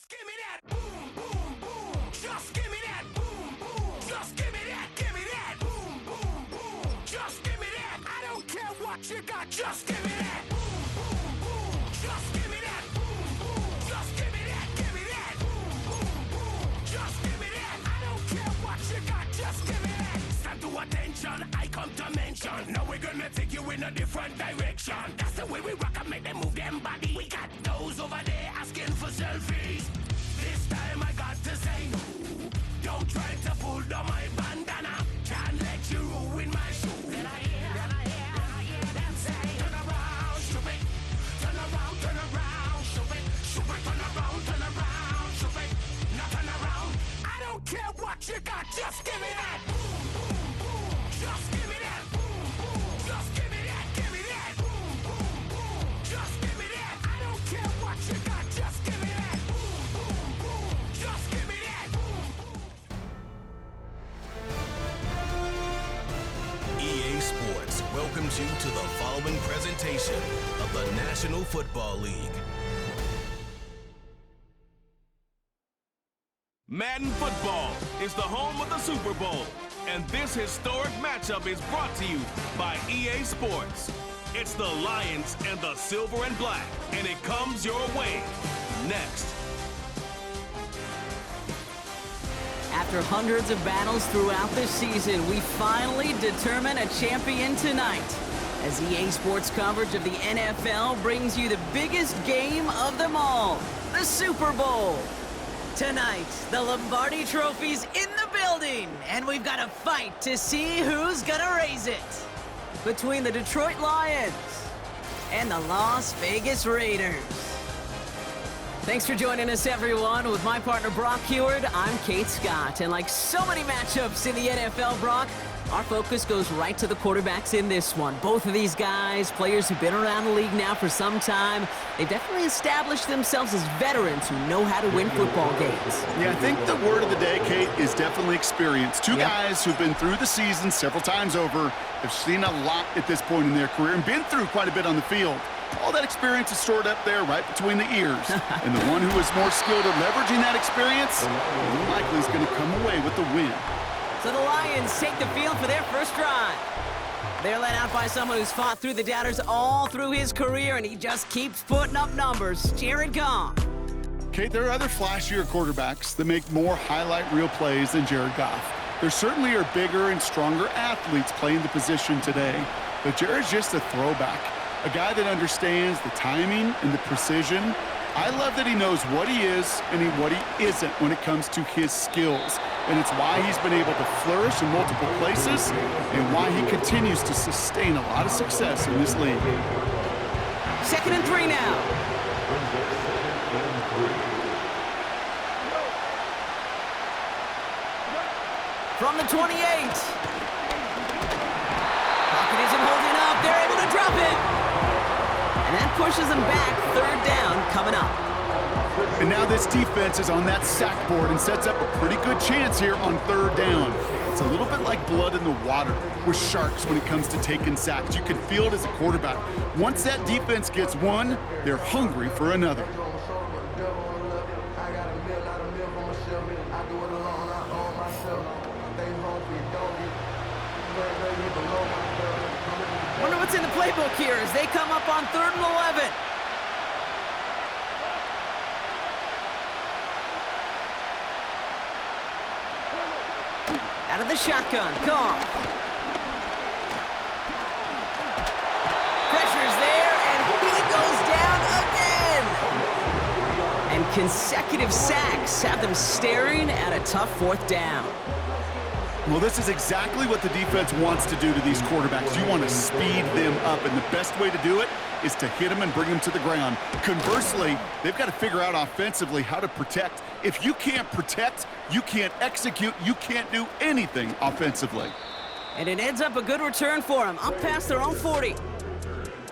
Just give me that boom, boom, boom. Just give me that boom, boom. Just give me that, give me that boom, boom, boom. Just give me that. I don't care what you got. Just give me that boom, boom, boom. Just give me that boom, boom. Just give me that, give me that boom, boom, boom. Just give me that. I don't care what you got. Just give me that. Stand to attention. I come to mention. Now we're gonna take you in a different direction. That's the way we rock and make them move them body. We got those over there asking for selfies. This time I got to say no. Don't try to pull down my bandana. Can't let you ruin my shoe. Then I hear them say, turn around, shoot it. Turn around, shoot it. Shoot it, turn around, shoot it. Now turn around. I don't care what you got, just give me that. Boom, boom, boom. Just give me that. Boom, boom. Just give me that, give me that. Boom, boom, boom. Just give me that. I don't care what you got, just give me that. Boom, boom, boom. Just give me that. Boom, boom. EA Sports welcomes you to the following presentation of the National Football League. Madden Football is the home of the Super Bowl, and this historic matchup is brought to you by EA Sports. It's the Lions and the Silver and Black, and it comes your way next. After hundreds of battles throughout the season, we finally determine a champion tonight. As EA Sports coverage of the NFL brings you the biggest game of them all, the Super Bowl. Tonight, the Lombardi Trophy's in the building, and we've got a fight to see who's gonna raise it. Between the Detroit Lions and the Las Vegas Raiders. Thanks for joining us, everyone. With my partner, Brock Heward, I'm Kate Scott. And like so many matchups in the NFL, Brock, our focus goes right to the quarterbacks in this one. Both of these guys, players who've been around the league now for some time, they've definitely established themselves as veterans who know how to win football games. Yeah, I think the word of the day, Kate, is definitely experience. Two guys who've been through the season several times over, have seen a lot at this point in their career, and been through quite a bit on the field. All that experience is stored up there right between the ears. And the one who is more skilled at leveraging that experience, more likely is going to come away with the win. So the Lions take the field for their first drive. They're led out by someone who's fought through the doubters all through his career, and he just keeps putting up numbers. Jared Goff. Kate, there are other flashier quarterbacks that make more highlight reel plays than Jared Goff. There certainly are bigger and stronger athletes playing the position today, but Jared's just a throwback. A guy that understands the timing and the precision. I love that he knows what he is and what he isn't when it comes to his skills. And it's why he's been able to flourish in multiple places and why he continues to sustain a lot of success in this league. 2nd and 3 now. From the 28. Pocket isn't holding up. They're able to drop it. And that pushes them back. 3rd down coming up. And now this defense is on that sack board and sets up a pretty good chance here on 3rd down. It's a little bit like blood in the water with sharks when it comes to taking sacks. You can feel it as a quarterback. Once that defense gets one, they're hungry for another. Wonder what's in the playbook here as they come up on 3rd and 11. Out of the shotgun, Goff. Pressure's there, and he goes down again. And consecutive sacks have them staring at a tough 4th down. Well, this is exactly what the defense wants to do to these quarterbacks. You want to speed them up, and the best way to do it is to hit them and bring them to the ground. Conversely, they've got to figure out offensively how to protect. If you can't protect, you can't execute, you can't do anything offensively. And it ends up a good return for them, up past their own 40.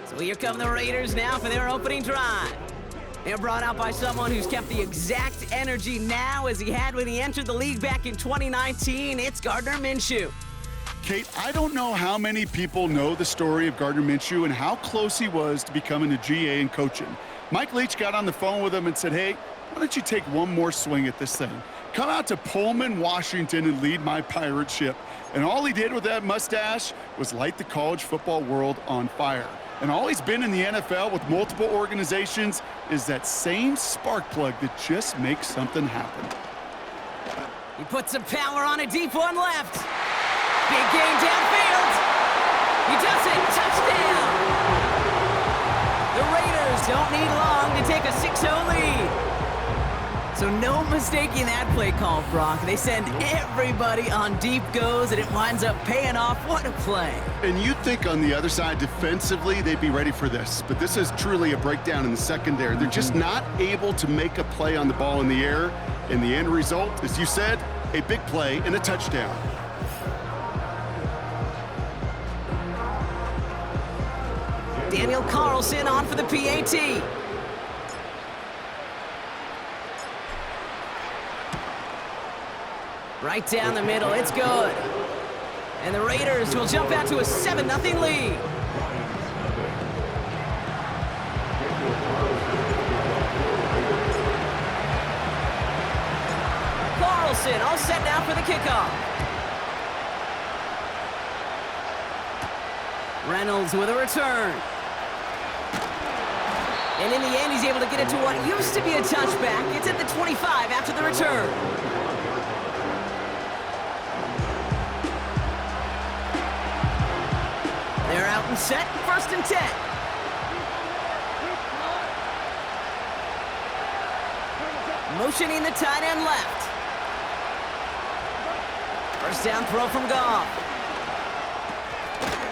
So here come the Raiders now for their opening drive. They're brought out by someone who's kept the exact energy now as he had when he entered the league back in 2019. It's Gardner Minshew. Kate, I don't know how many people know the story of Gardner Minshew and how close he was to becoming a GA and coaching. Mike Leach got on the phone with him and said, hey, Why don't you take one more swing at this thing? Come out to Pullman, Washington, and lead my pirate ship. And all he did with that mustache was light the college football world on fire. And all he's been in the NFL with multiple organizations is that same spark plug that just makes something happen. He puts some power on a deep one left. Big game downfield. He does it. Touchdown. The Raiders don't need long to take a 6-0 lead. So no mistaking that play call, Brock. They send everybody on deep goes, and it winds up paying off. What a play. And you'd think on the other side, defensively, they'd be ready for this. But this is truly a breakdown in the secondary. They're just not able to make a play on the ball in the air. And the end result, as you said, a big play and a touchdown. Daniel Carlson on for the PAT. Right down the middle, it's good. And the Raiders will jump out to a 7-0 lead. Carlson all set now for the kickoff. Reynolds with a return. And in the end, he's able to get it to what used to be a touchback. It's at the 25 after the return. They're out and set, 1st and 10. Motioning the tight end left. First down throw from Goff.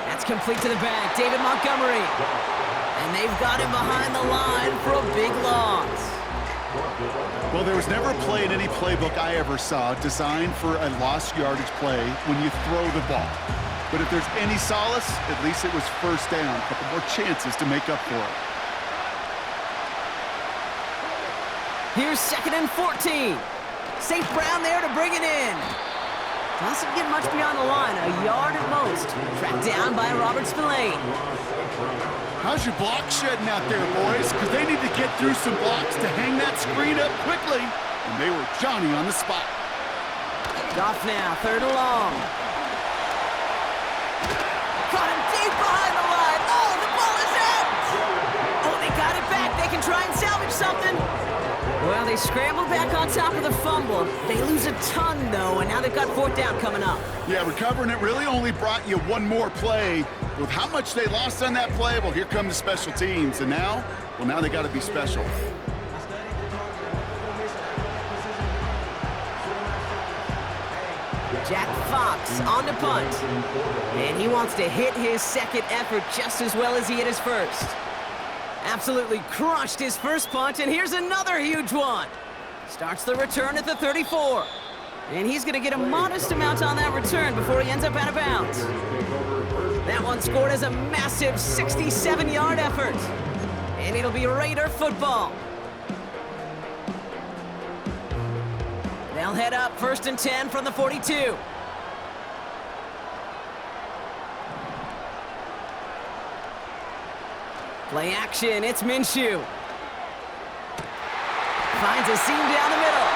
That's complete to the back, David Montgomery. And they've got him behind the line for a big loss. Well, there was never a play in any playbook I ever saw designed for a lost yardage play when you throw the ball. But if there's any solace, at least it was first down. A couple more chances to make up for it. Here's 2nd and 14. St. Brown there to bring it in. Doesn't get much beyond the line, a yard at most. Tracked down by Robert Spillane. How's your block shedding out there, boys? Because they need to get through some blocks to hang that screen up quickly. And they were Johnny on the spot. Goff now, 3rd and long. Caught him deep behind the line. Oh, the ball is out. Oh, they got it back. They can try and salvage something. Well, they scrambled back on top of the fumble. They lose a ton, though, and now they've got 4th down coming up. Yeah, recovering it really only brought you one more play. With how much they lost on that play, well, here come the special teams. And now, well, now they got to be special. Jack Fox on to punt. And he wants to hit his 2nd effort just as well as he hit his 1st. Absolutely crushed his 1st punt, and here's another huge one. Starts the return at the 34. And he's going to get a modest amount on that return before he ends up out of bounds. That one scored as a massive 67-yard effort. And it'll be Raider football. They'll head up 1st and 10 from the 42. Play action, it's Minshew. Finds a seam down the middle.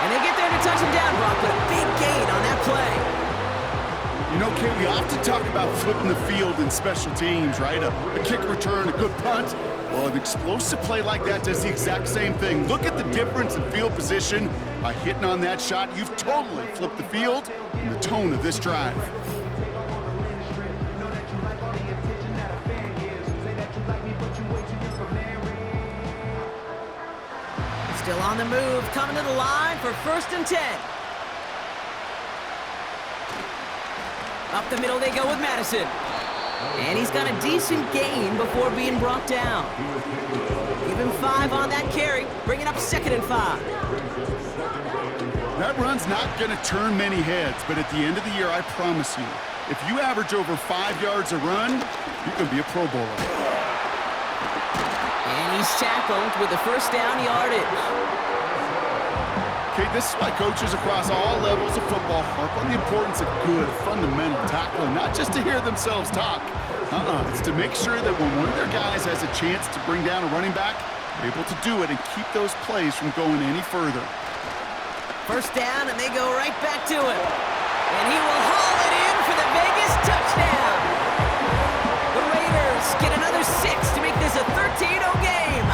And they get there to touch him down, Brock, but a big gain on that play. You know, Kate, we often talk about flipping the field in special teams, right? A kick return, a good punt. Well, an explosive play like that does the exact same thing. Look at the difference in field position. By hitting on that shot, you've totally flipped the field and the tone of this drive. Still on the move, coming to the line for 1st and 10. Up the middle they go with Madison. And he's got a decent gain before being brought down. Give him 5 on that carry, bringing up 2nd and 5. That run's not going to turn many heads, but at the end of the year, I promise you, if you average over 5 yards a run, you're going to be a Pro Bowler. And he's tackled with the 1st down yardage. Okay, this is why coaches across all levels of football harp on the importance of good, fundamental tackling, not just to hear themselves talk. It's to make sure that when one of their guys has a chance to bring down a running back, able to do it and keep those plays from going any further. First down, and they go right back to him. And he will haul it in for the Vegas touchdown. The Raiders get another 6 to make this a 13-0 game.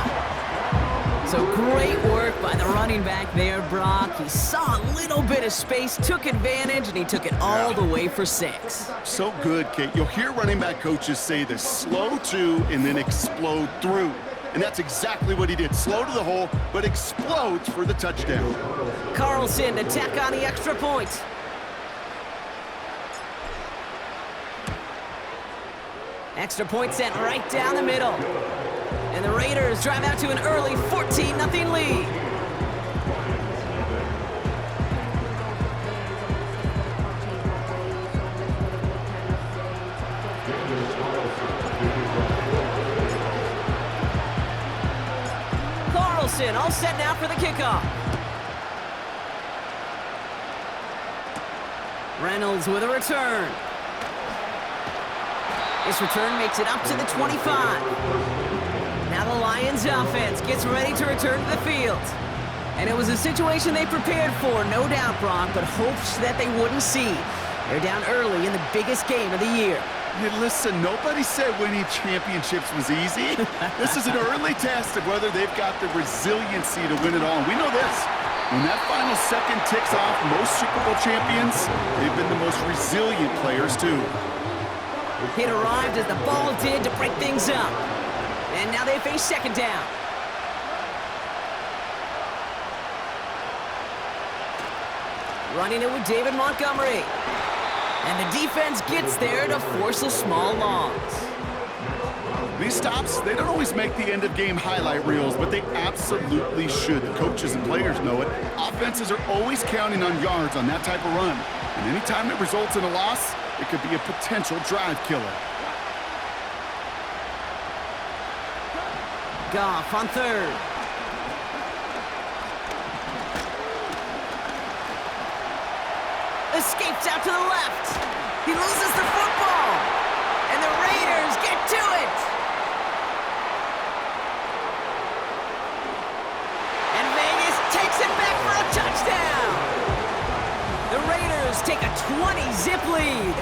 So great work by the running back there, Brock. He saw a little bit of space, took advantage, and he took it all the way for 6. So good, Kate. You'll hear running back coaches say this: slow to and then explode through. And that's exactly what he did. Slow to the hole, but explodes for the touchdown. Carlson to tack on the extra point. Extra point sent right down the middle. And the Raiders drive out to an early 14-0 lead. Carlson all set now for the kickoff. Reynolds with a return. This return makes it up to the 25. Now the Lions offense gets ready to return to the field. And it was a situation they prepared for, no doubt, Brock, but hopes that they wouldn't see. They're down early in the biggest game of the year. Hey, listen, nobody said winning championships was easy. This is an early test of whether they've got the resiliency to win it all. And we know this: when that final second ticks off, most Super Bowl champions, they've been the most resilient players too. It arrived as the ball did to break things up. And now they face second down. Running it with David Montgomery. And the defense gets there to force a small loss. These stops, they don't always make the end-of-game highlight reels, but they absolutely should. The coaches and players know it. Offenses are always counting on yards on that type of run. And anytime it results in a loss, it could be a potential drive killer. Goff on third. Escapes out to the left. He loses the football. And the Raiders get to it. And Vegas takes it back for a touchdown. The Raiders take a 20-zip lead.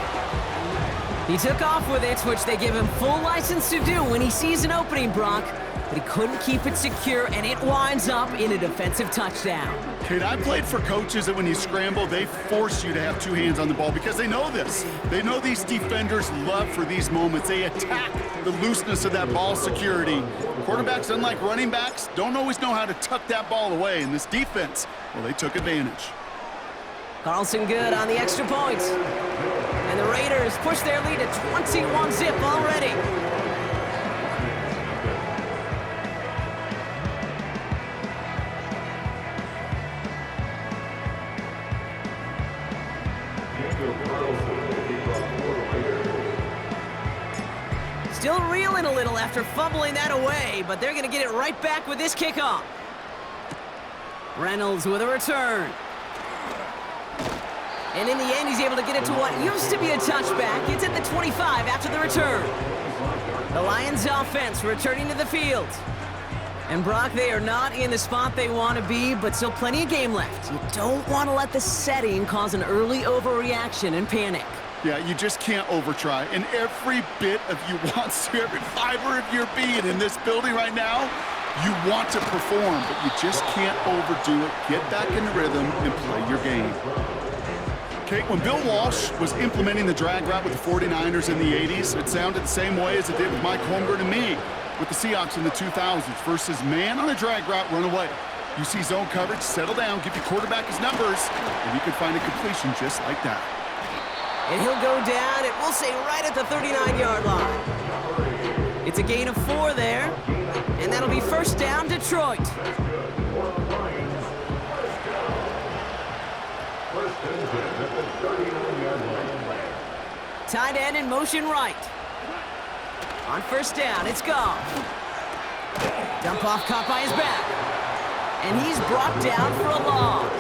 He took off with it, which they give him full license to do when he sees an opening, Brock. But he couldn't keep it secure, and it winds up in a defensive touchdown. Kate, I played for coaches that when you scramble, they force you to have two hands on the ball because they know this. They know these defenders love for these moments. They attack the looseness of that ball security. Quarterbacks, unlike running backs, don't always know how to tuck that ball away. And this defense, well, they took advantage. Carlson good on the extra point. And the Raiders push their lead to 21-zip already. Still reeling a little after fumbling that away, but they're going to get it right back with this kickoff. Reynolds with a return. And in the end, he's able to get it to what used to be a touchback. It's at the 25 after the return. The Lions offense returning to the field. And Brock, they are not in the spot they want to be, but still plenty of game left. You don't want to let the setting cause an early overreaction and panic. Yeah, you just can't overtry. And every bit of you wants to, every fiber of your being in this building right now, you want to perform, but you just can't overdo it. Get back in the rhythm and play your game. Okay, when Bill Walsh was implementing the drag route with the 49ers in the 80s, it sounded the same way as it did with Mike Holmgren and me with the Seahawks in the 2000s versus man on a drag route, run away. You see zone coverage, settle down, give your quarterback his numbers, and you can find a completion just like that. And he'll go down, and we'll say right at the 39-yard line. It's a gain of 4 there, and that'll be first down, Detroit. Tight end in motion right. On first down, it's Goff. Dump off caught by his back. And he's brought down for a loss.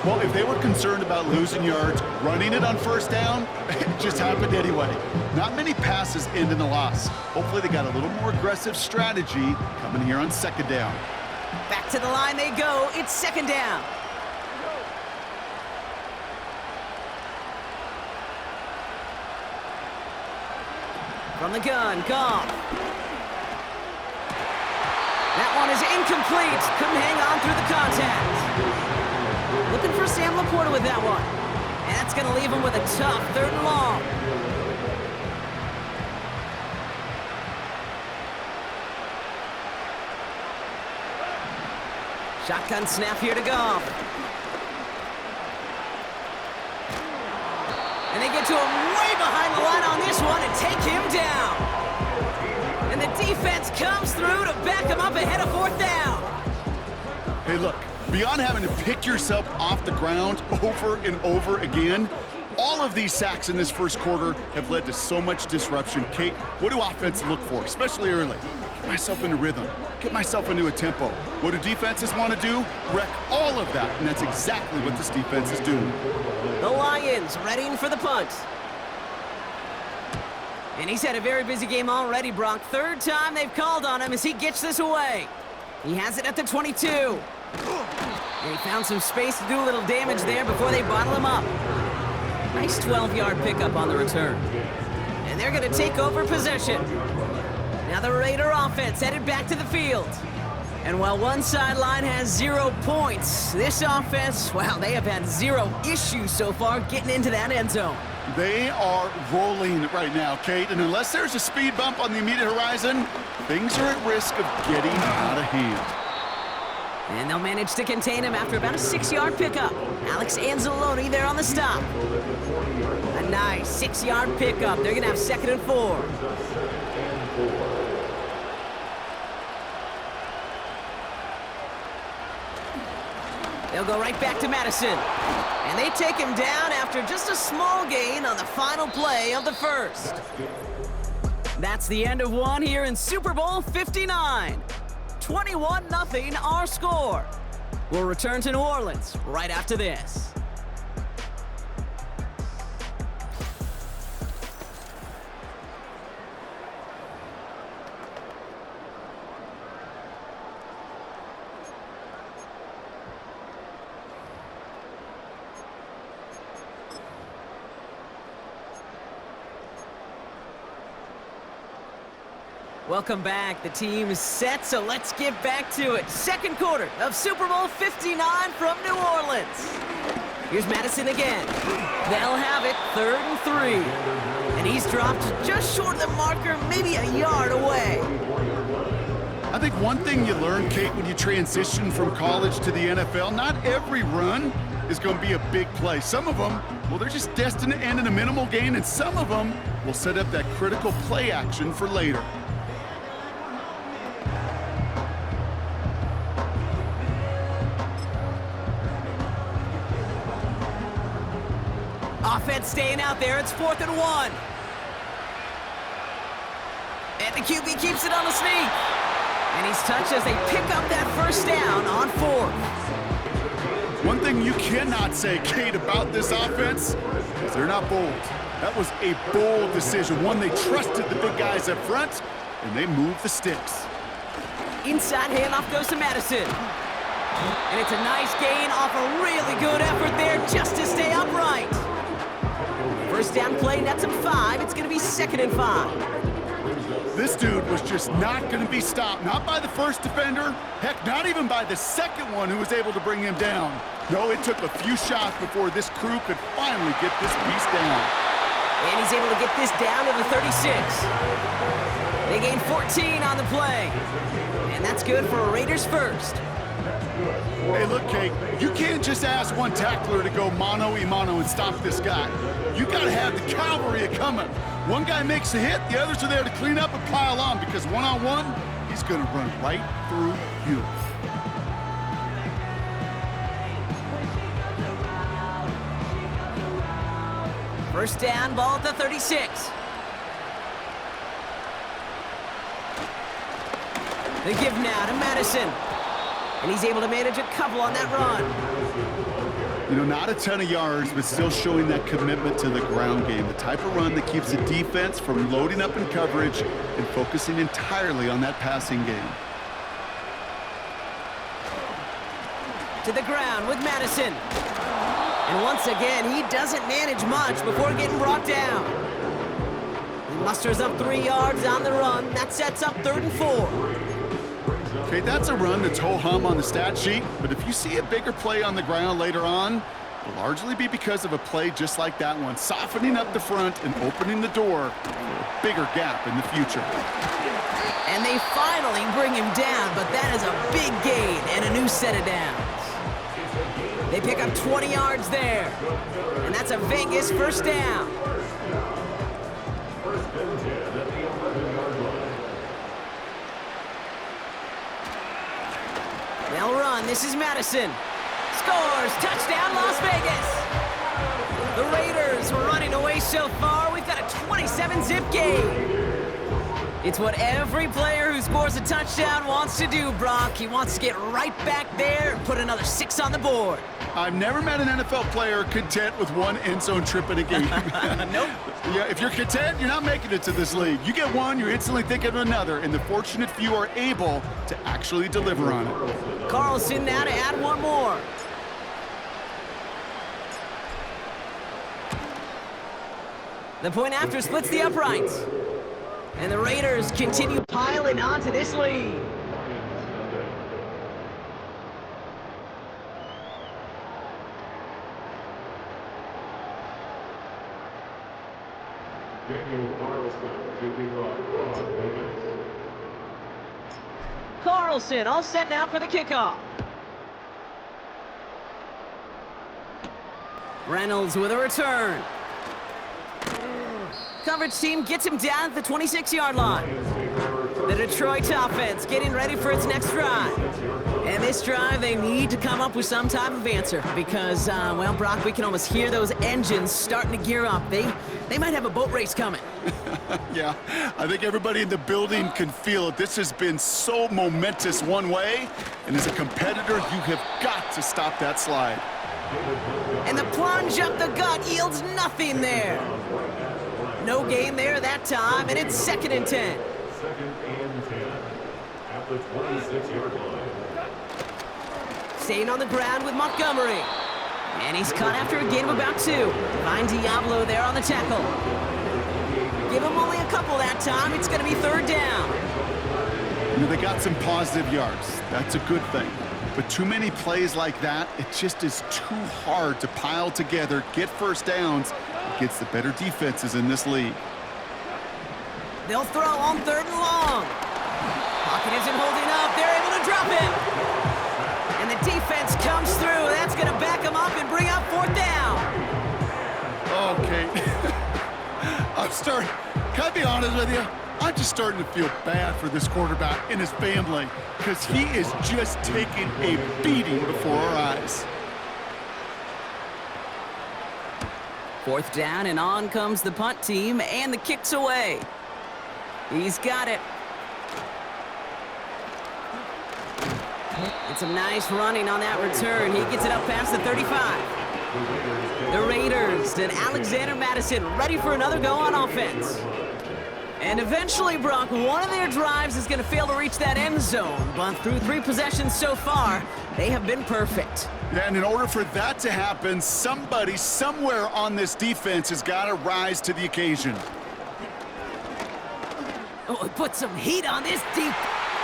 Well, if if they were concerned about losing yards, running it on first down, it just happened anyway. Not many passes end in a loss. Hopefully they got a little more aggressive strategy coming here on second down. Back to the line they go. It's second down. From the gun, Goff. That one is incomplete. Couldn't hang on through the contact. Looking for Sam Laporta with that one. And that's going to leave him with a tough 3rd and long. Shotgun snap here to Goff. And they get to him way behind the line on this one and take him down. And the defense comes through to back him up ahead of 4th down. Hey, look, beyond having to pick yourself off the ground over and over again, all of these sacks in this first quarter have led to so much disruption. Kate, what do offense look for, especially early? Get myself into rhythm. Get myself into a tempo. What do defenses want to do? Wreck all of that, and that's exactly what this defense is doing. The Lions readying for the punt. And he's had a very busy game already, Brock. 3rd time they've called on him as he gets this away. He has it at the 22. And he found some space to do a little damage there before they bottle him up. Nice 12-yard pickup on the return. And they're going to take over possession. Now the Raider offense headed back to the field. And while one sideline has 0 points, this offense, well, they have had 0 issues so far getting into that end zone. They are rolling right now, Kate, and unless there's a speed bump on the immediate horizon, things are at risk of getting out of hand. And they'll manage to contain him after about a 6-yard pickup. Alex Anzalone there on the stop. A nice 6-yard pickup. They're going to have 2nd and 4. They'll go right back to Madison. And they take him down after just a small gain on the final play of the first. That's the end of one here in Super Bowl 59. 21-0 our score. We'll return to New Orleans right after this. Welcome back. The team is set, so let's get back to it. Second quarter of Super Bowl 59 from New Orleans. Here's Madison again. They'll have it 3rd and 3. And he's dropped just short of the marker, maybe a yard away. I think one thing you learn, Kate, when you transition from college to the NFL, not every run is going to be a big play. Some of them, well, they're just destined to end in a minimal gain, and some of them will set up that critical play action for later. Offense staying out there. It's 4th and 1. And the QB keeps it on the sneak. And he's touched as they pick up that 1st down on 4th. One thing you cannot say, Kate, about this offense is they're not bold. That was a bold decision, one they trusted the big guys up front, and they moved the sticks. Inside handoff goes to Madison. And it's a nice gain off a really good effort there just to stay upright. 1st down play, nets him 5. It's going to be 2nd and 5. This dude was just not going to be stopped, not by the first defender, heck, not even by the second one who was able to bring him down. No, it took a few shots before this crew could finally get this beast down. And he's able to get this down to the 36. They gain 14 on the play. And that's good for a Raiders first. Hey, look, Kate, you can't just ask one tackler to go mano-a-mano and stop this guy. You got to have the cavalry coming. One guy makes a hit, the others are there to clean up and pile on, because one-on-one, he's going to run right through you. First down, ball at the 36. They give now to Madison. And he's able to manage a couple on that run. You know, not a ton of yards, but still showing that commitment to the ground game. The type of run that keeps the defense from loading up in coverage and focusing entirely on that passing game. To the ground with Madison. And once again, he doesn't manage much before getting brought down. He musters up 3 yards on the run. That sets up 3rd and 4. Okay, that's a run that's ho-hum on the stat sheet, but if you see a bigger play on the ground later on, it'll largely be because of a play just like that one, softening up the front and opening the door for a bigger gap in the future. And they finally bring him down, but that is a big gain and a new set of downs. They pick up 20 yards there, and that's a Vegas first down. They'll run. This is Madison. Scores. Touchdown, Las Vegas. The Raiders were running away so far. We've got a 27-zip game. It's what every player who scores a touchdown wants to do, Brock. He wants to get right back there and put another 6 on the board. I've never met an NFL player content with one end zone trip in a game. Nope. Yeah, if you're content, you're not making it to this league. You get one, you're instantly thinking of another, and the fortunate few are able to actually deliver on it. Carlson now to add one more. The point after splits the uprights. And the Raiders continue piling onto this lead. Carlson all set now for the kickoff. Reynolds with a return. Coverage team gets him down at the 26-yard line. The Detroit offense getting ready for its next drive. And this drive, they need to come up with some type of answer because, well, Brock, we can almost hear those engines starting to gear up. They might have a boat race coming. Yeah, I think everybody in the building can feel it. This has been so momentous one way, and as a competitor, you have got to stop that slide. And the plunge up the gut yields nothing there. No gain there that time, and it's 2nd and 10. 2nd and 10 at the 26-yard line. Staying on the ground with Montgomery. And he's caught after a gain of about 2. Find Diablo there on the tackle. Give him only a couple that time. It's going to be 3rd down. You know, they got some positive yards. That's a good thing. But too many plays like that, it just is too hard to pile together, get first downs against the better defenses in this league. They'll throw on 3rd and long. Pocket isn't holding up. They're able to drop him. And the defense comes through. That's going to back them up and bring up 4th down. Okay. Can I be honest with you? I'm just starting to feel bad for this quarterback and his family because he is just taking a beating before our eyes. 4th down, and on comes the punt team, and the kick's away. He's got it. It's some nice running on that return. He gets it up past the 35. The Raiders and Alexander Madison ready for another go on offense. And eventually, Brock, one of their drives is going to fail to reach that end zone. But through 3 possessions so far, they have been perfect. Yeah, and in order for that to happen, somebody somewhere on this defense has got to rise to the occasion. Oh, he put some heat on this deep.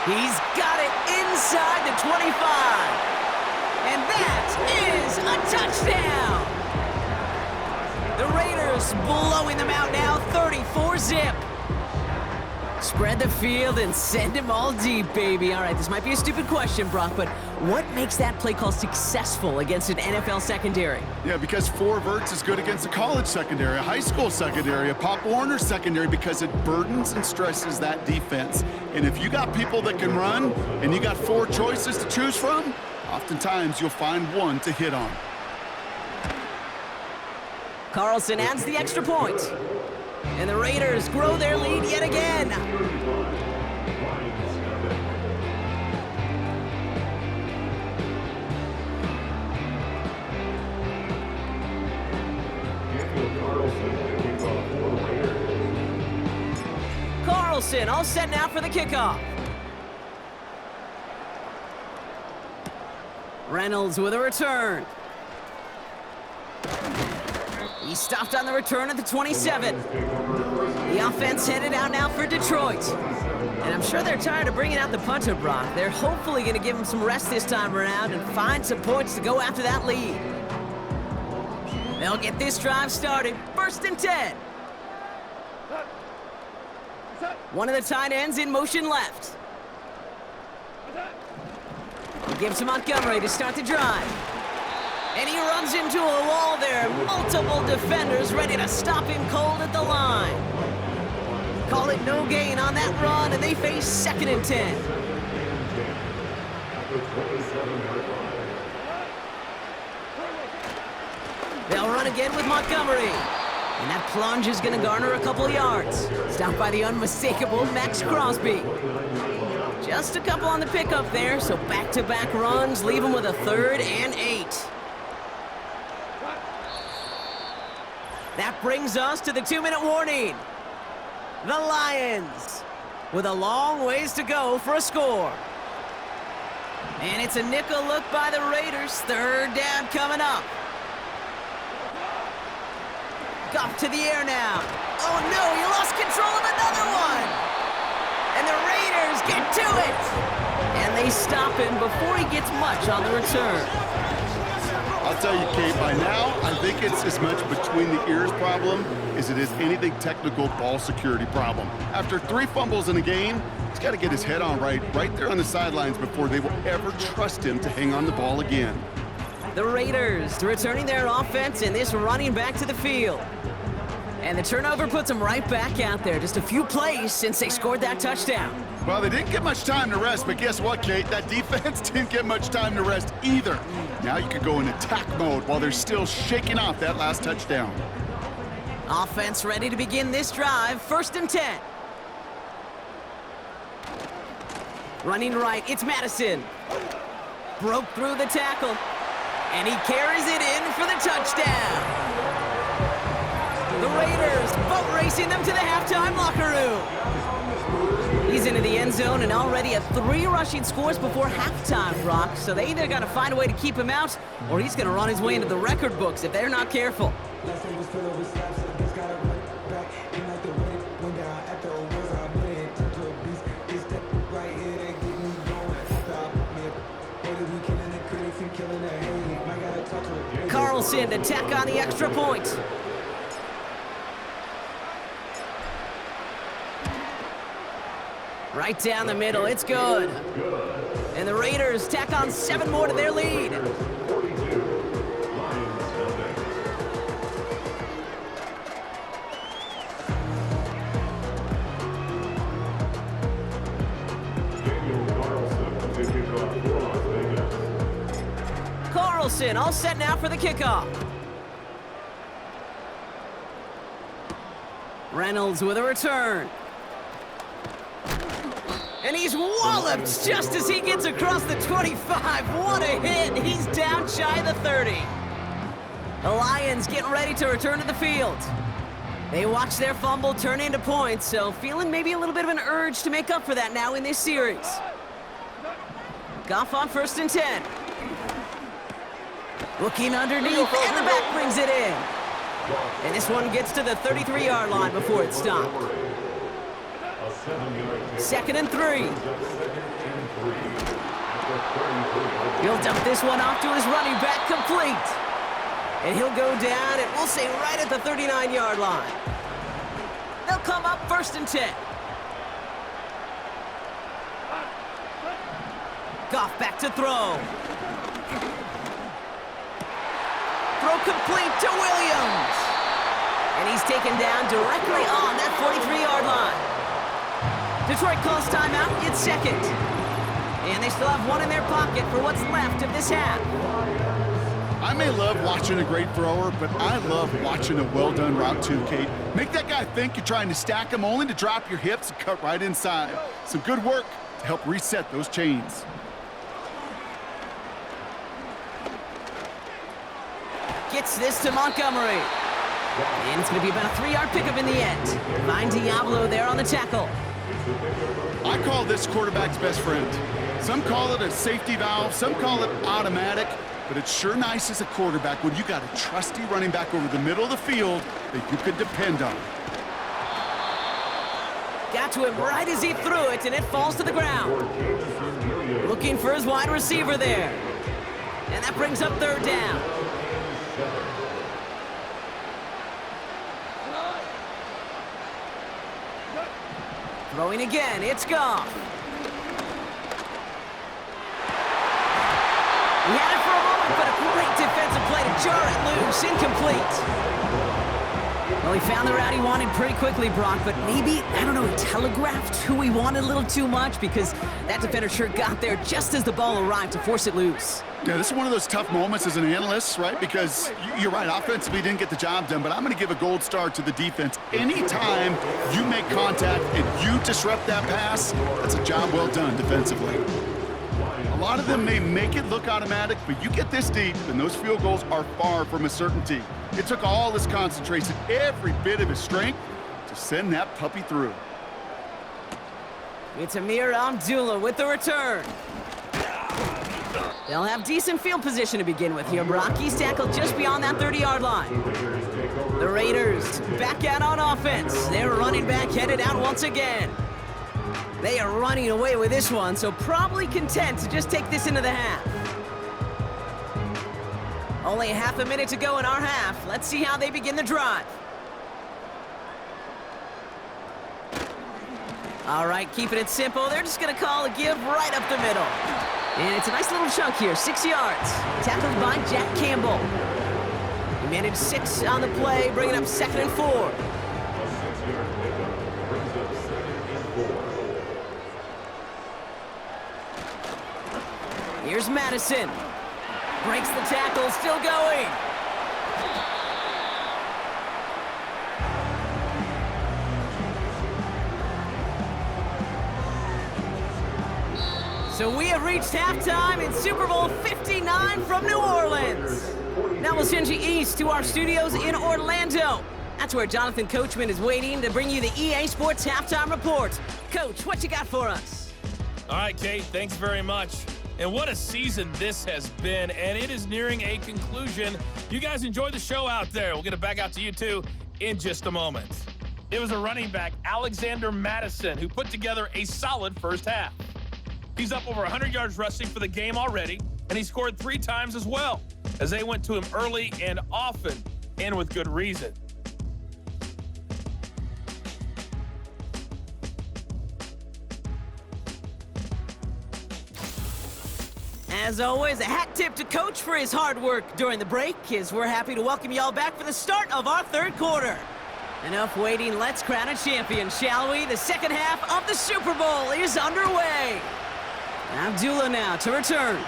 He's got it inside the 25. And that is a touchdown. The Raiders blowing them out now, 34-zip. Spread the field and send him all deep, baby. All right, this might be a stupid question, Brock, but what makes that play call successful against an NFL secondary? Yeah, because 4 verts is good against a college secondary, a high school secondary, a Pop Warner secondary, because it burdens and stresses that defense. And if you got people that can run and you got 4 choices to choose from, oftentimes you'll find one to hit on. Carlson adds the extra point. And the Raiders grow their lead yet again. Carlson to kick off for the Raiders. Carlson all set now for the kickoff. Reynolds with a return. He stopped on the return at the 27. The offense headed out now for Detroit. And I'm sure they're tired of bringing out the punter, Brock. They're hopefully going to give him some rest this time around and find some points to go after that lead. They'll get this drive started. 1st and 10. One of the tight ends in motion left. He gives to Montgomery to start the drive. And he runs into a wall there. Multiple defenders ready to stop him cold at the line. Call it no gain on that run, and they face 2nd and 10. They'll run again with Montgomery. And that plunge is going to garner a couple yards. Stopped by the unmistakable Max Crosby. Just a couple on the pickup there, so back-to-back runs leave him with a 3rd and 8. That brings us to the 2-minute warning. The Lions with a long ways to go for a score. And it's a nickel look by the Raiders. 3rd down coming up. Goff to the air now. Oh no, he lost control of another one. And the Raiders get to it. And they stop him before he gets much on the return. I'll tell you, Kate, by now, I think it's as much between the ears problem as it is anything technical ball security problem. After 3 fumbles in a game, he's got to get his head on right there on the sidelines before they will ever trust him to hang on the ball again. The Raiders returning their offense and this running back to the field. And the turnover puts them right back out there. Just a few plays since they scored that touchdown. Well, they didn't get much time to rest, but guess what, Kate? That defense didn't get much time to rest either. Now you could go in attack mode while they're still shaking off that last touchdown. Offense ready to begin this drive. 1st and 10. Running right, it's Madison. Broke through the tackle. And he carries it in for the touchdown. The Raiders boat racing them to the halftime locker room. He's into the end zone and already at 3 rushing scores before halftime, Brock. So they either got to find a way to keep him out, or he's going to run his way into the record books if they're not careful. Carlson to tack on the extra point. Right down the middle, it's good. And the Raiders tack on 7 more to their lead. Carlson all set now for the kickoff. Reynolds with a return. And he's walloped just as he gets across the 25. What a hit. He's down shy of the 30. The Lions getting ready to return to the field. They watch their fumble turn into points, so feeling maybe a little bit of an urge to make up for that now in this series. Goff on 1st and 10. Looking underneath, and the back brings it in. And this one gets to the 33-yard line before it's stopped. 2nd and 3. He'll dump this one off to his running back, complete. And he'll go down, and we'll say right at the 39-yard line. They'll come up 1st and 10. Goff back to throw. Throw complete to Williams. And he's taken down directly on that 43-yard line. Detroit calls timeout, it's 2nd. And they still have 1 in their pocket for what's left of this half. I may love watching a great thrower, but I love watching a well-done route too, Kate. Make that guy think you're trying to stack him only to drop your hips and cut right inside. Some good work to help reset those chains. Gets this to Montgomery. And it's going to be about a 3-yard pickup in the end. Find Diablo there on the tackle. I call this quarterback's best friend. Some call it a safety valve, some call it automatic, but it's sure nice as a quarterback when you got a trusty running back over the middle of the field that you can depend on. Got to him right as he threw it, and it falls to the ground. Looking for his wide receiver there. And that brings up 3rd down. Throwing again, it's Goff. He had it for a moment, but a great defensive play to jar it loose, incomplete. Well, he found the route he wanted pretty quickly, Brock, but maybe, I don't know, he telegraphed who he wanted a little too much because that defender sure got there just as the ball arrived to force it loose. Yeah, this is one of those tough moments as an analyst, right? Because you're right, offensively didn't get the job done, but I'm going to give a gold star to the defense. Anytime you make contact and you disrupt that pass, that's a job well done defensively. A lot of them may make it look automatic, but you get this deep, and those field goals are far from a certainty. It took all his concentration, every bit of his strength, to send that puppy through. It's Amir Abdullah with the return. They'll have decent field position to begin with here, Brock. He's tackled just beyond that 30-yard line. The Raiders back out on offense. Their running back headed out once again. They are running away with this one, so probably content to just take this into the half. Only half a minute to go in our half. Let's see how they begin the drive. All right, keeping it simple. They're just going to call a give right up the middle. And it's a nice little chunk here, 6 yards. Tackled by Jack Campbell. He managed 6 on the play, bringing up 2nd and 4. Here's Madison. Breaks the tackle, still going. So we have reached halftime in Super Bowl 59 from New Orleans. Now we'll send you east to our studios in Orlando. That's where Jonathan Coachman is waiting to bring you the EA Sports Halftime Report. Coach, what you got for us? All right, Kate, thanks very much. And what a season this has been, and it is nearing a conclusion. You guys enjoy the show out there. We'll get it back out to you, too, in just a moment. It was a running back, Alexander Madison, who put together a solid first half. He's up over 100 yards rushing for the game already, and he scored 3 times as well, as they went to him early and often, and with good reason. As always, a hat tip to Coach for his hard work during the break, as we're happy to welcome y'all back for the start of our 3rd quarter. Enough waiting, let's crown a champion, shall we? The second half of the Super Bowl is underway. Abdullah now to return.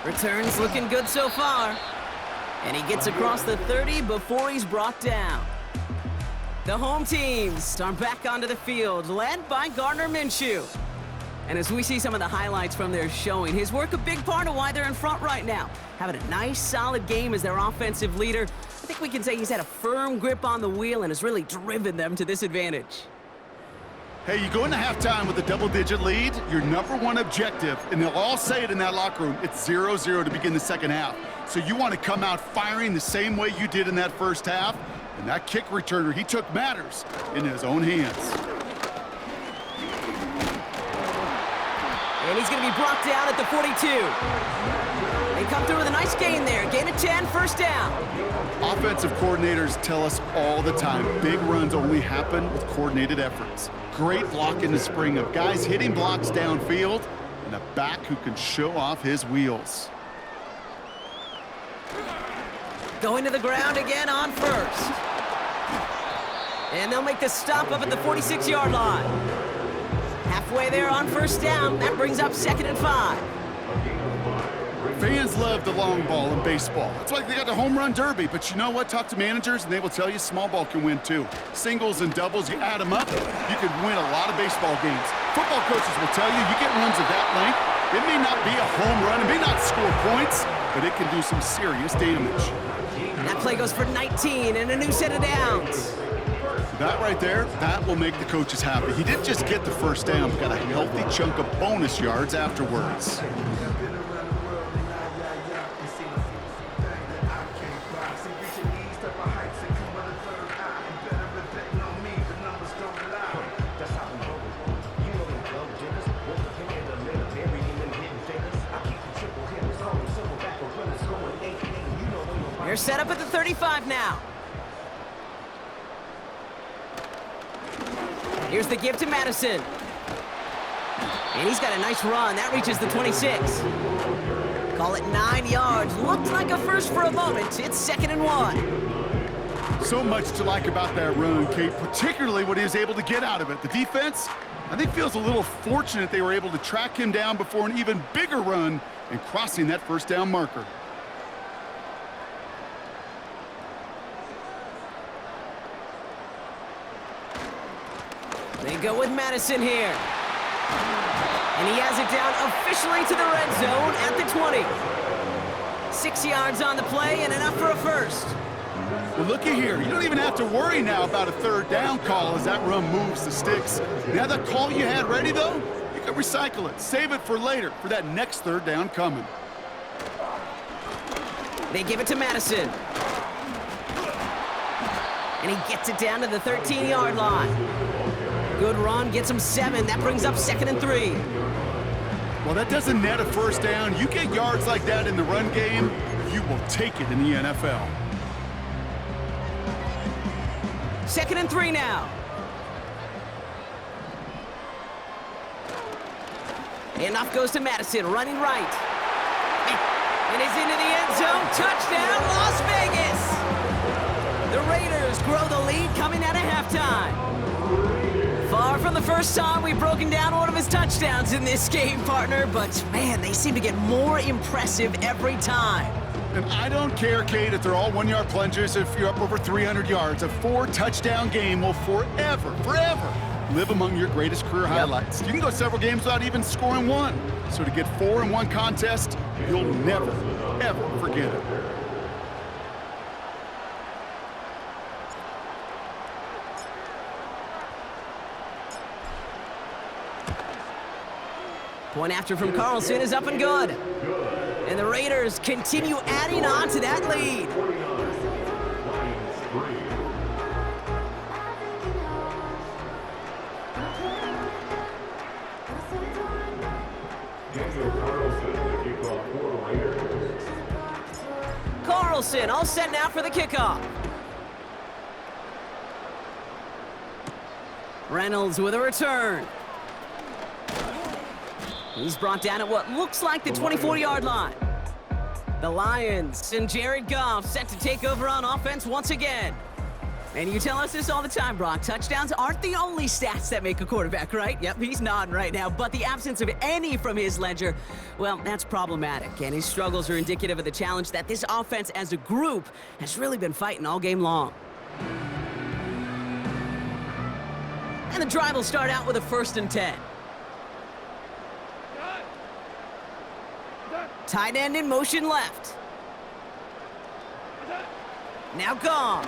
Returns looking good so far. And he gets across the 30 before he's brought down. The home teams are back onto the field, led by Gardner Minshew. And as we see some of the highlights from their showing, his work a big part of why they're in front right now. Having a nice, solid game as their offensive leader. I think we can say he's had a firm grip on the wheel and has really driven them to this advantage. Hey, you go into halftime with a double-digit lead, your #1 objective, and they'll all say it in that locker room, it's 0-0 to begin the second half. So you want to come out firing the same way you did in that first half, and that kick returner, he took matters in his own hands. And he's going to be brought down at the 42. They come through with a nice gain there. Gain of 10, first down. Offensive coordinators tell us all the time, big runs only happen with coordinated efforts. Great block in the spring of guys hitting blocks downfield and a back who can show off his wheels. Going to the ground again on first. And they'll make the stop up at the 46-yard line. Halfway there on first down. That brings up 2nd and 5. Fans love the long ball in baseball. It's like they got the home run derby, but you know what? Talk to managers and they will tell you small ball can win too. Singles and doubles, you add them up, you can win a lot of baseball games. Football coaches will tell you, you get runs of that length, It may not be a home run, it may not score points, but it can do some serious damage. That play goes for 19 and a new set of downs. That right there, that will make the coaches happy. He didn't just get the first down, but got a healthy chunk of bonus yards afterwards. They're set up at the 35 now. Here's the give to Madison. And he's got a nice run. That reaches the 26. Call it 9 yards. Looked like a first for a moment. It's 2nd and 1. So much to like about that run, Kate, particularly what he was able to get out of it. The defense, I think, feels a little fortunate they were able to track him down before an even bigger run and crossing that first down marker. They go with Madison here. And he has it down officially to the red zone at the 20. 6 yards on the play and enough for a first. Well, looky here. You don't even have to worry now about a third down call as that run moves the sticks. Now that call you had ready, though, you can recycle it. Save it for later for that next third down coming. They give it to Madison. And he gets it down to the 13-yard line. Good run, gets him 7. That brings up 2nd and 3. Well, that doesn't net a first down. You get yards like that in the run game, you will take it in the NFL. 2nd and 3 now. Handoff goes to Madison, running right. And he's into the end zone. Touchdown, Las Vegas! The Raiders grow the lead coming out of halftime. Far from the first time we've broken down one of his touchdowns in this game, partner, but man, they seem to get more impressive every time. And I don't care, Kate, if they're all 1-yard plungers, if you're up over 300 yards. A 4-touchdown game will forever live among your greatest career highlights. You can go several games without even scoring one. So to get 4 in one contest, you'll never, ever forget it. Point after from Carlson is up and good. And the Raiders continue adding on to that lead. Carlson all set now for the kickoff. Reynolds with a return. He's brought down at what looks like the 24-yard line. The Lions and Jared Goff set to take over on offense once again. And you tell us this all the time, Brock. Touchdowns aren't the only stats that make a quarterback, right? Yep, he's nodding right now. But the absence of any from his ledger, well, that's problematic. And his struggles are indicative of the challenge that this offense as a group has really been fighting all game long. And the drive will start out with a 1st and 10. Tight end in motion left. Now Goff.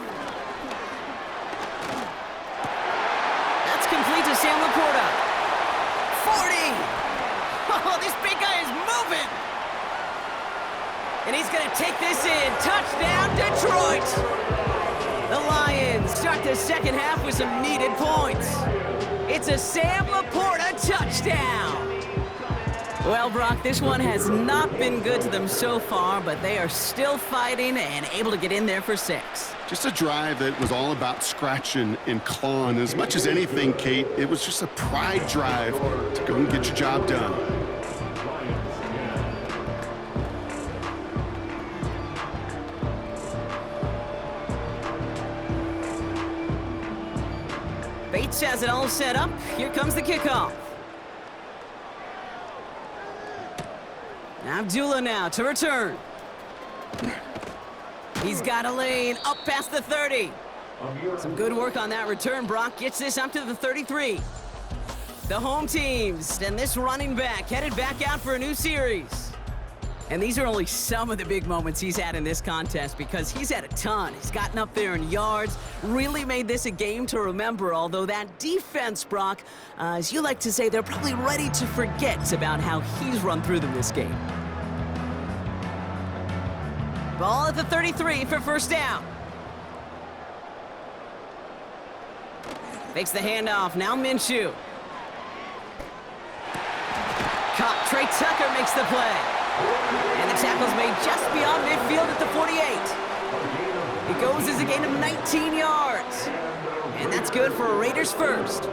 That's complete to Sam Laporta. 40. Oh, this big guy is moving. And he's going to take this in. Touchdown, Detroit. The Lions start the second half with some needed points. It's a Sam Laporta touchdown. Well, Brock, this one has not been good to them so far, but they are still fighting and able to get in there for 6. Just a drive that was all about scratching and clawing. As much as anything, Kate, it was just a pride drive to go and get your job done. Bates has it all set up. Here comes the kickoff. Abdullah now to return. He's got a lane up past the 30. Some good work on that return. Brock gets this up to the 33. The home teams and this running back headed back out for a new series. And these are only some of the big moments he's had in this contest because he's had a ton. He's gotten up there in yards, really made this a game to remember, although that defense, Brock, as you like to say, they're probably ready to forget about how he's run through them this game. Ball at the 33 for first down. Fakes the handoff, now Minshew. Caught, Trey Tucker makes the play. And the tackle's made just beyond midfield at the 48. It goes as a gain of 19 yards. And that's good for a Raiders first.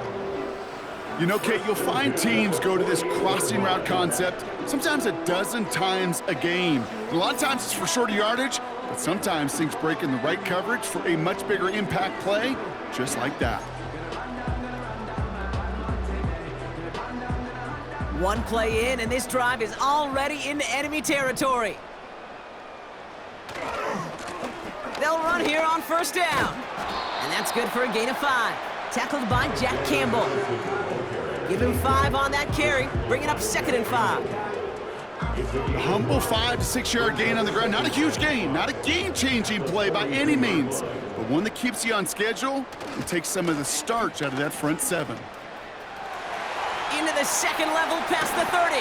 You know, Kate, you'll find teams go to this crossing route concept sometimes a dozen times a game. A lot of times it's for shorter yardage, but sometimes things break in the right coverage for a much bigger impact play, just like that. One play in, and this drive is already into enemy territory. They'll run here on first down. And that's good for a gain of 5. Tackled by Jack Campbell. Give him 5 on that carry, bringing up 2nd and 5. A humble 5 to 6 yard gain on the ground. Not a huge gain, not a game-changing play by any means, but one that keeps you on schedule and takes some of the starch out of that front 7. Into the second level past the 30.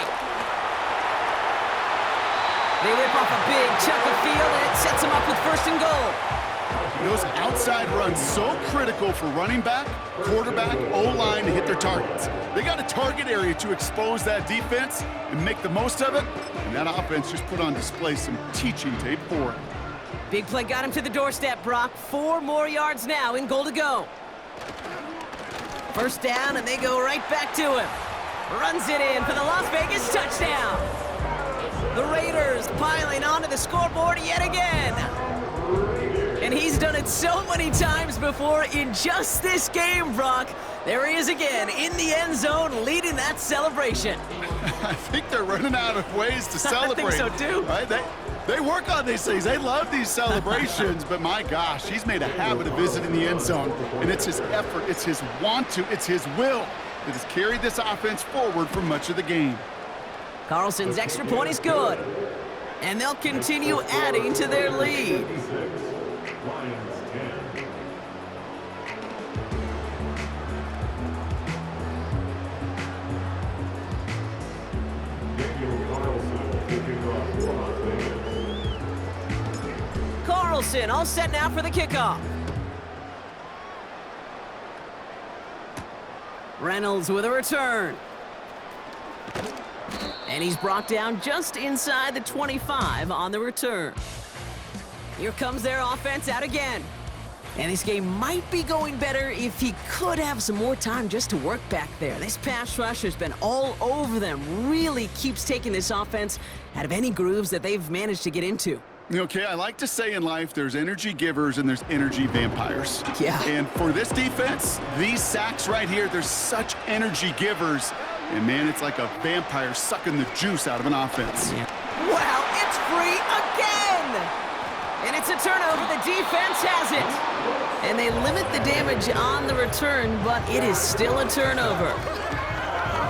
They rip off a big chunk of field, and it sets them up with 1st and goal. Those outside runs so critical for running back, quarterback, O-line to hit their targets. They got a target area to expose that defense and make the most of it, and that offense just put on display some teaching tape for it. Big play got him to the doorstep, Brock. 4 more yards now in goal to go. First down, and they go right back to him. Runs it in for the Las Vegas touchdown. The Raiders piling onto the scoreboard yet again. And he's done it so many times before in just this game, Brock. There he is again in the end zone leading that celebration. I think they're running out of ways to celebrate. I think so too. Right? They work on these things. They love these celebrations, but my gosh, he's made a habit of visiting the end zone, and it's his effort, it's his want to, it's his will that has carried this offense forward for much of the game. Carlson's extra point is good, and they'll continue adding to their lead. Lions 10. Daniel Carlson kicking off for Las Vegas. Carlson all set now for the kickoff. Reynolds with a return. And he's brought down just inside the 25 on the return. Here comes their offense out again. And this game might be going better if he could have some more time just to work back there. This pass rush has been all over them. Really keeps taking this offense out of any grooves that they've managed to get into. Okay, I like to say in life there's energy givers and there's energy vampires. Yeah. And for this defense, these sacks right here, there's such energy givers. And man, it's like a vampire sucking the juice out of an offense. Yeah. Wow, it's free again! And it's a turnover. The defense has it. And they limit the damage on the return, but it is still a turnover.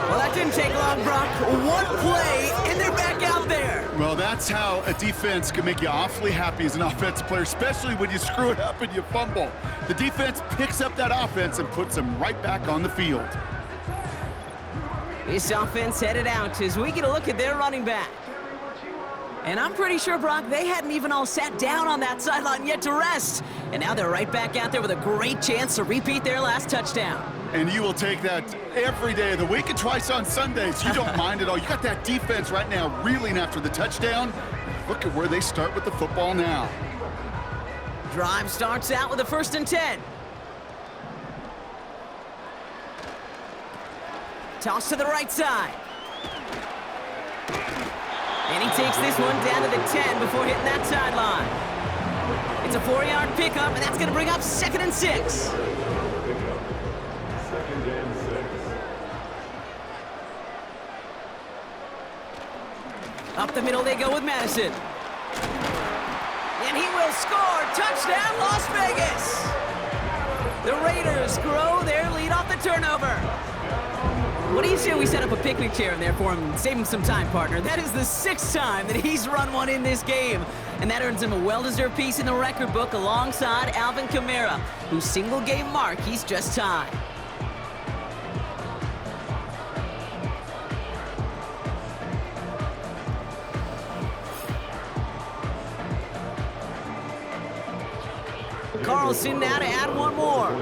Well, that didn't take long, Brock. One play, and they're back out there. Well, that's how a defense can make you awfully happy as an offensive player, especially when you screw it up and you fumble. The defense picks up that offense and puts them right back on the field. This offense headed out as we get a look at their running back. And I'm pretty sure, Brock, they hadn't even all sat down on that sideline yet to rest. And now they're right back out there with a great chance to repeat their last touchdown. And you will take that every day of the week and twice on Sundays. You don't mind at all. You got that defense right now reeling after the touchdown. Look at where they start with the football now. Drive starts out with a 1st and 10. Toss to the right side. And he takes this one down to the 10 before hitting that sideline. It's a 4-yard pickup, and that's going to bring up 2nd and 6. Up the middle they go with Madison. And he will score. Touchdown, Las Vegas. The Raiders grow their lead off the turnover. What do you say we set up a picnic chair in there for him and save him some time, partner? That is the 6th time that he's run one in this game. And that earns him a well-deserved piece in the record book alongside Alvin Kamara, whose single-game mark he's just tied. Carlson now to add one more.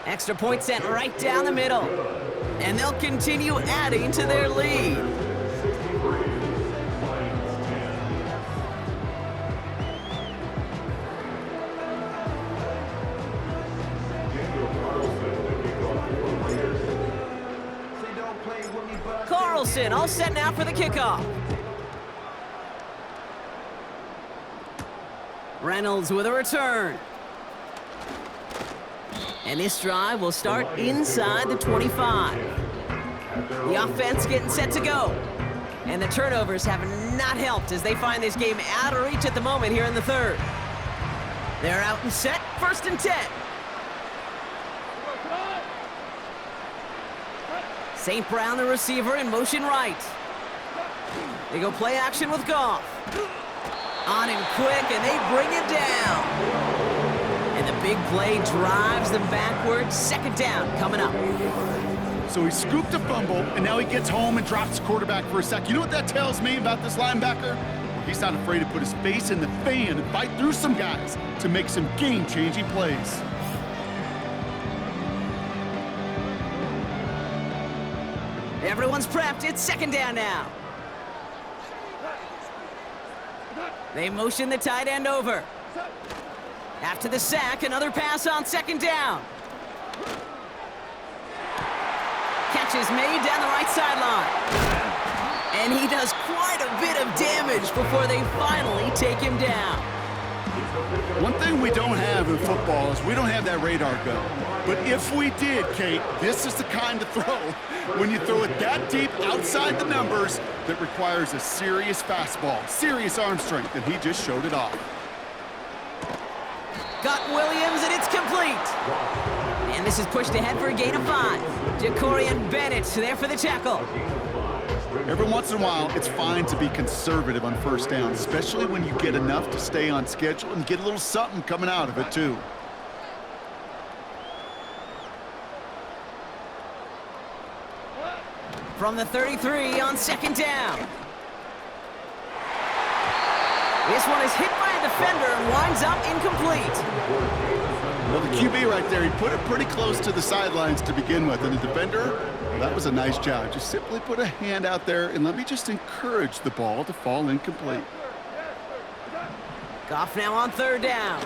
Extra point sent right down the middle. And they'll continue adding to their lead. Carlson all set now for the kickoff. Reynolds with a return. And this drive will start inside the 25. The offense getting set to go. And the turnovers have not helped as they find this game out of reach at the moment here in the 3rd. They're out and set, 1st and 10. St. Brown, the receiver, in motion right. They go play action with Goff. On him quick, and they bring it down. And the big play drives them backwards. 2nd down coming up. So he scooped a fumble, and now he gets home and drops the quarterback for a sack. You know what that tells me about this linebacker? He's not afraid to put his face in the fan and fight through some guys to make some game-changing plays. Everyone's prepped. It's 2nd down now. They motion the tight end over. After the sack, another pass on 2nd down. Catch is made down the right sideline. And he does quite a bit of damage before they finally take him down. One thing we don't have in football is we don't have that radar gun. But if we did, Kate, this is the kind of throw, when you throw it that deep outside the numbers, that requires a serious fastball, serious arm strength, and he just showed it off. Got Williams, and it's complete. And this is pushed ahead for a gain of 5. Jacorian Bennett there for the tackle. Every once in a while, it's fine to be conservative on 1st down, especially when you get enough to stay on schedule and get a little something coming out of it, too. From the 33 on 2nd down. This one is hit by a defender and winds up incomplete. Well, the QB right there, he put it pretty close to the sidelines to begin with. And the defender, well, that was a nice job. Just simply put a hand out there and let me just encourage the ball to fall incomplete. Goff now on 3rd down.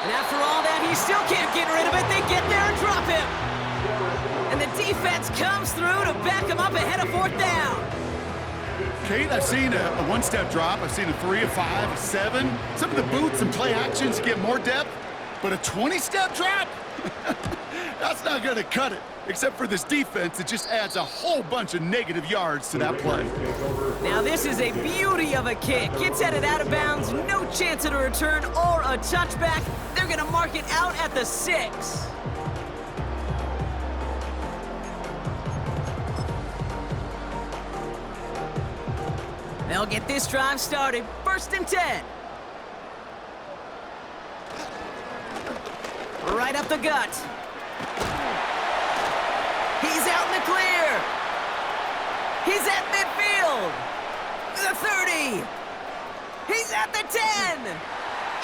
And after all that, he still can't get rid of it. They get there and drop him. And the defense comes through to back him up ahead of 4th down. Kate, I've seen a one-step drop. I've seen a 3, a 5, a 7. Some of the boots and play actions get more depth. But a 20-step drop? That's not going to cut it. Except for this defense, it just adds a whole bunch of negative yards to that play. Now this is a beauty of a kick. Gets headed out of bounds, no chance at a return or a touchback. They're going to mark it out at the 6. They'll get this drive started. 1st and 10. Right up the gut. He's out in the clear. He's at midfield. The 30. He's at the 10.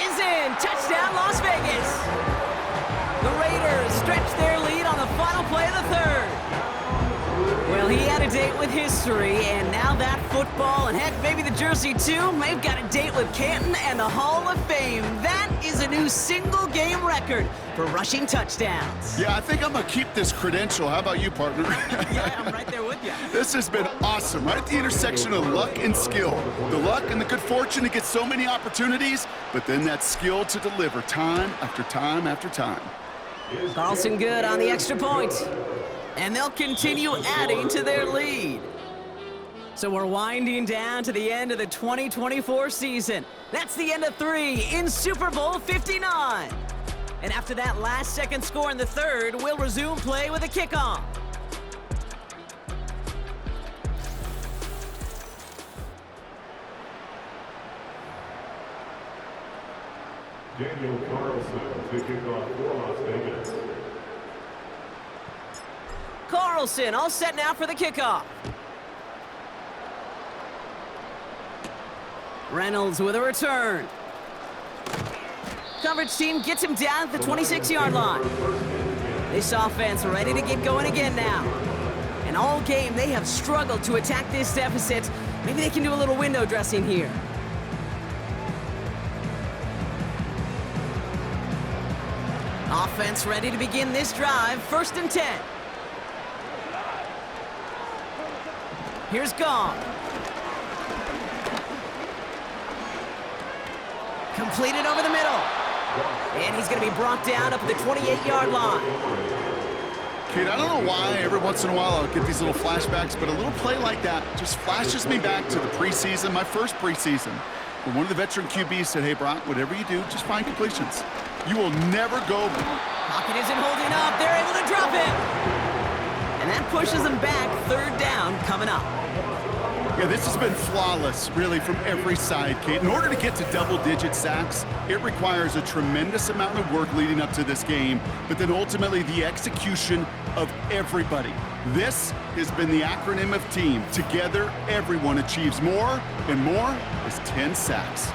Is in. Touchdown, Las Vegas. The Raiders stretch their lead on the final play of the 3rd. Well, he had a date with history, and now that football, and heck, maybe the jersey too, they've got a date with Canton and the Hall of Fame. That is a new single-game record for rushing touchdowns. Yeah, I think I'm going to keep this credential. How about you, partner? Yeah, I'm right there with you. This has been awesome, right at the intersection of luck and skill. The luck and the good fortune to get so many opportunities, but then that skill to deliver time after time after time. Carlson good on the extra point. And they'll continue adding to their lead. So we're winding down to the end of the 2024 season. That's the end of 3 in Super Bowl 59. And after that last-second score in the third, we'll resume play with a kickoff. Daniel Carlson to kick off for Las Vegas. Carlson all set now for the kickoff. Reynolds with a return. Coverage team gets him down at the 26-yard line. This offense ready to get going again now. And all game, they have struggled to attack this deficit. Maybe they can do a little window dressing here. Offense ready to begin this drive. 1st and 10. Here's Gong. Completed over the middle. And he's going to be brought down up at the 28-yard line. Kate, I don't know why every once in a while I'll get these little flashbacks, but a little play like that just flashes me back to the preseason, my first preseason, where one of the veteran QBs said, hey, Brock, whatever you do, just find completions. You will never go. Pocket isn't holding up. They're able to drop him. And that pushes them back. 3rd down coming up. Yeah, this has been flawless, really, from every side, Kate. In order to get to double-digit sacks, it requires a tremendous amount of work leading up to this game, but then ultimately the execution of everybody. This has been the acronym of team. Together, everyone achieves more, and more is 10 sacks.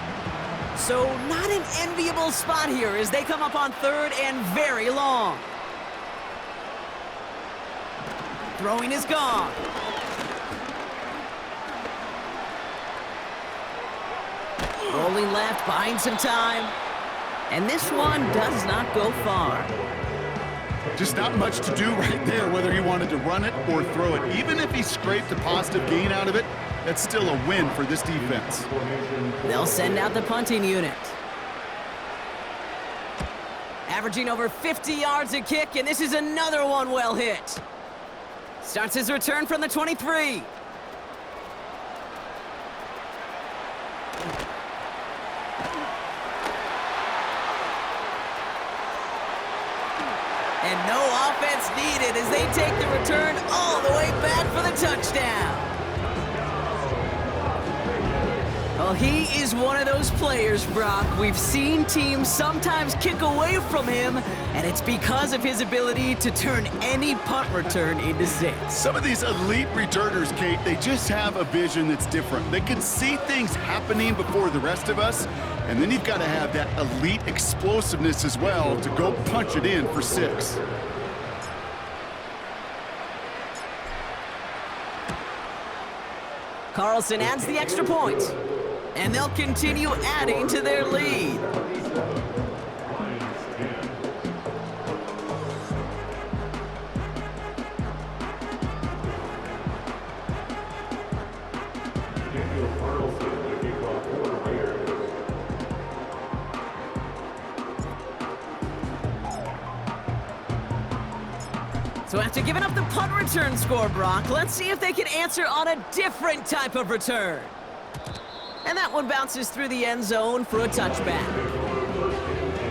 So not an enviable spot here as they come up on 3rd and very long. Throwing is gone. Rolling left, buying some time. And this one does not go far. Just not much to do right there, whether he wanted to run it or throw it. Even if he scraped a positive gain out of it, that's still a win for this defense. They'll send out the punting unit. Averaging over 50 yards a kick, and this is another one well hit. Starts his return from the 23. And no offense needed as they take the return all the way back for the touchdown. Well, he is one of those players, Brock. We've seen teams sometimes kick away from him, and it's because of his ability to turn any punt return into six. Some of these elite returners, Kate, they just have a vision that's different. They can see things happening before the rest of us, and then you've got to have that elite explosiveness as well to go punch it in for 6. Carlson adds the extra point, and they'll continue adding to their lead. So after giving up the punt return score, Brock, let's see if they can answer on a different type of return. And that one bounces through the end zone for a touchback.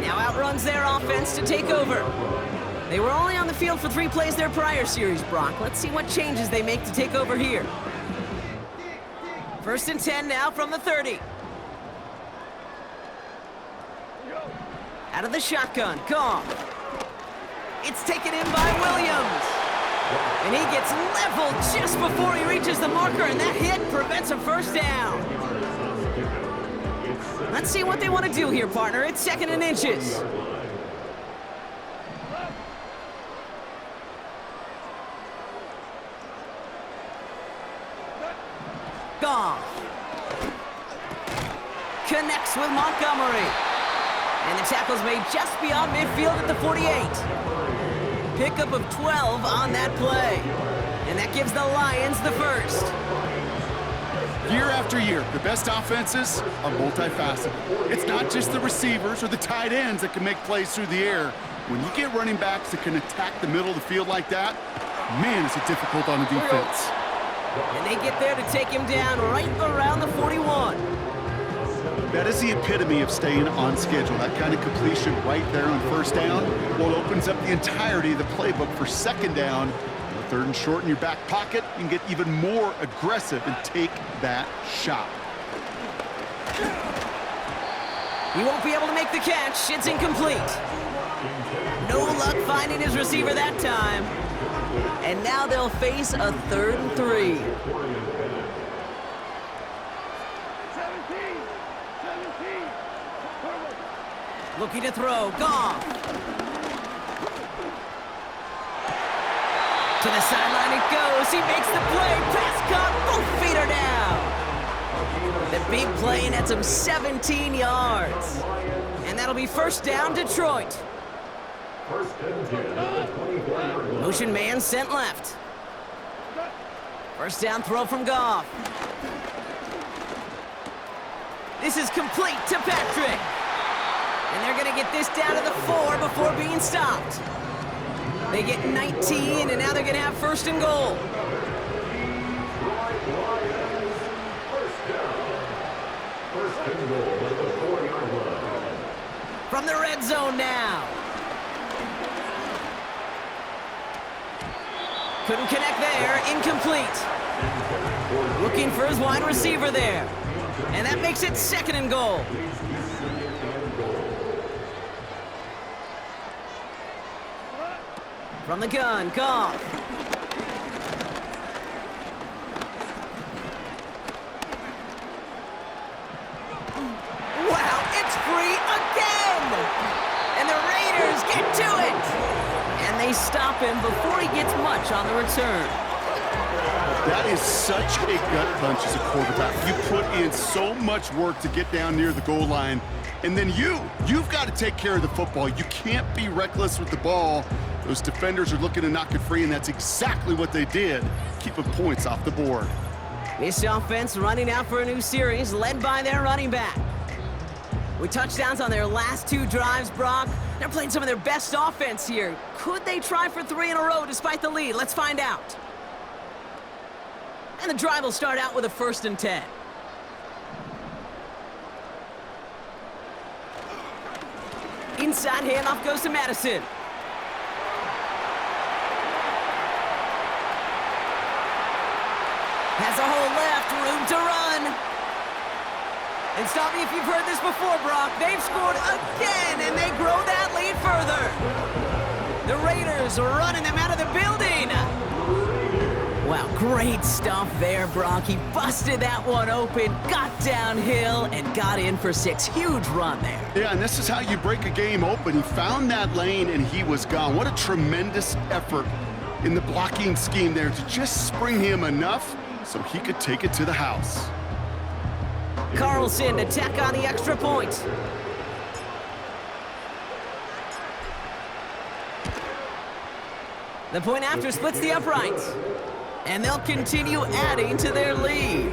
Now outruns their offense to take over. They were only on the field for 3 plays their prior series, Brock. Let's see what changes they make to take over here. 1st and 10 now from the 30. Out of the shotgun, Kong. It's taken in by Williams. And he gets leveled just before he reaches the marker, and that hit prevents a first down. Let's see what they want to do here, partner. It's 2nd and inches. Goff connects with Montgomery. And the tackle's made just beyond midfield at the 48. Pickup of 12 on that play. And that gives the Lions the first. Year after year, the best offenses are multifaceted. It's not just the receivers or the tight ends that can make plays through the air. When you get running backs that can attack the middle of the field like that, man, is it difficult on the defense. And they get there to take him down right around the 41. That is the epitome of staying on schedule. That kind of completion right there on first down, well, it opens up the entirety of the playbook for second down. On third and short in your back pocket, you can get even more aggressive and take that shot. He won't be able to make the catch. It's incomplete. No luck finding his receiver that time. And now they'll face a 3rd and 3. Looking to throw, Goff. To the sideline it goes. He makes the play. Pass caught. Both feet are down. The big play nets him 17 yards. And that'll be first down, Detroit. Motion man sent left. First down throw from Goff. This is complete to Patrick. And they're going to get this down to the 4 before being stopped. They get 19, and now they're going to have first and goal. From the red zone now. Couldn't connect there, incomplete. Looking for his wide receiver there. And that makes it second and goal. From the gun, Goff. Wow, it's free again! And the Raiders get to it! And they stop him before he gets much on the return. That is such a gut punch as a quarterback. You put in so much work to get down near the goal line, and then you've got to take care of the football. You can't be reckless with the ball. Those defenders are looking to knock it free, and that's exactly what they did, keeping points off the board. This offense running out for a new series, led by their running back. With touchdowns on their last 2 drives, Brock, they're playing some of their best offense here. Could they try for 3 in a row despite the lead? Let's find out. And the drive will start out with a 1st and 10. Inside handoff goes to Madison. Has a hole left, room to run. And stop me if you've heard this before, Brock. They've scored again, and they grow that lead further. The Raiders are running them out of the building. Wow, great stuff there, Brock. He busted that one open, got downhill, and got in for 6. Huge run there. Yeah, and this is how you break a game open. He found that lane, and he was gone. What a tremendous effort in the blocking scheme there to just spring him enough so he could take it to the house. Carlson to tack on the extra point. The point after splits the uprights. And they'll continue adding to their lead.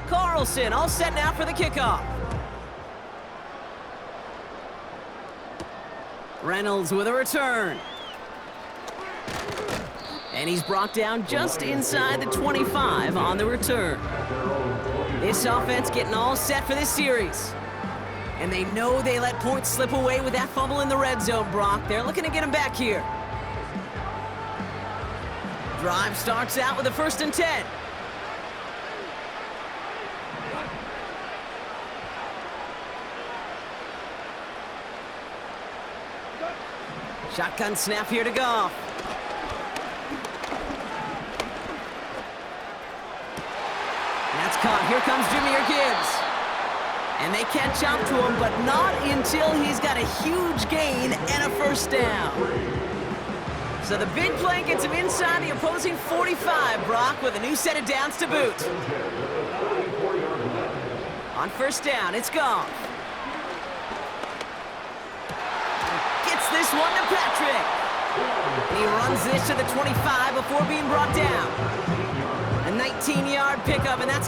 Carlson all set now for the kickoff. Reynolds with a return. And he's brought down just inside the 25 on the return. This offense getting all set for this series. And they know they let points slip away with that fumble in the red zone, Brock. They're looking to get him back here. Drive starts out with a 1st and 10. Shotgun snap here to Goff. That's caught. Here comes Jahmyr Gibbs. And they catch up to him, but not until he's got a huge gain and a 1st down. So the big play gets him inside the opposing 45, Brock, with a new set of downs to boot. On 1st down, it's Goff. Gets this one to Patrick. And he runs this to the 25 before being brought down. A 19-yard pickup, and that's going to